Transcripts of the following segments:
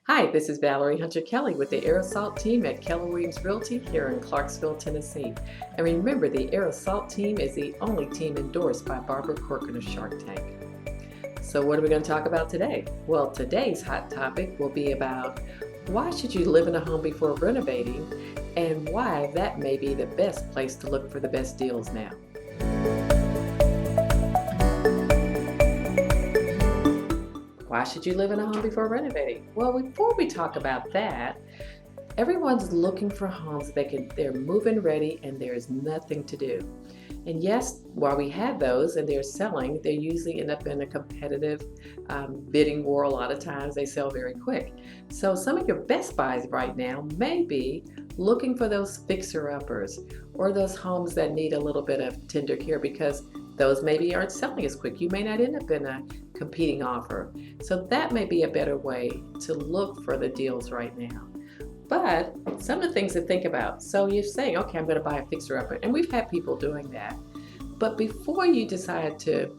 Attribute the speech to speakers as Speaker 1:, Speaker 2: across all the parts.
Speaker 1: Hi, this is Valerie Hunter Kelly with the Aerosalt team at Keller Williams Realty here in Clarksville, Tennessee. And remember, the Aerosalt team is the only team endorsed by Barbara Corcoran of Shark Tank. So what are we going to talk about today? Well, today's hot topic will be about why should you live in a home before renovating and why that may be the best place to look for the best deals now. Why should you live in a home before renovating? Well, before we talk about that, everyone's looking for homes they're move-in ready and there's nothing to do. And yes, while we have those and they're selling, they usually end up in a competitive bidding war. A lot of times they sell very quick. So some of your best buys right now may be looking for those fixer-uppers or those homes that need a little bit of tender care because those maybe aren't selling as quick. You may not end up in a competing offer. So that may be a better way to look for the deals right now. But some of the things to think about. So you're saying, okay, I'm going to buy a fixer-upper. And we've had people doing that. But before you decide to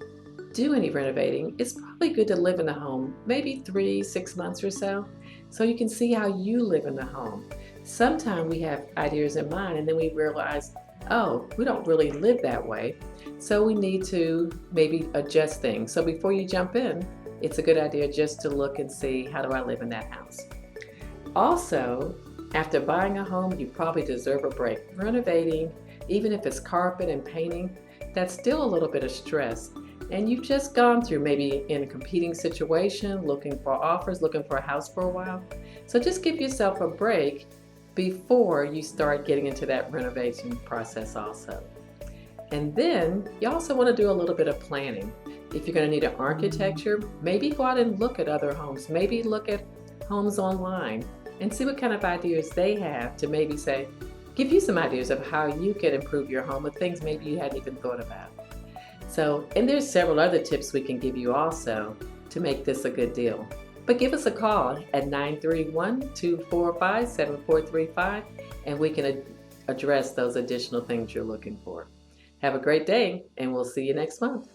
Speaker 1: do any renovating, it's probably good to live in the home, maybe 3-6 months or so you can see how you live in the home. Sometimes we have ideas in mind and then we realize, oh, we don't really live that way. So we need to maybe adjust things. So before you jump in, it's a good idea just to look and see, how do I live in that house? Also, after buying a home, you probably deserve a break. Renovating, even if it's carpet and painting, that's still a little bit of stress. And you've just gone through maybe in a competing situation, looking for offers, looking for a house for a while. So just give yourself a break before you start getting into that renovation process also. And then you also want to do a little bit of planning. If you're going to need an architecture, maybe go out and look at other homes. Maybe look at homes online and see what kind of ideas they have to maybe say, give you some ideas of how you can improve your home with things maybe you hadn't even thought about. So, and there's several other tips we can give you also to make this a good deal. But give us a call at 931-245-7435 and we can address those additional things you're looking for. Have a great day and we'll see you next month.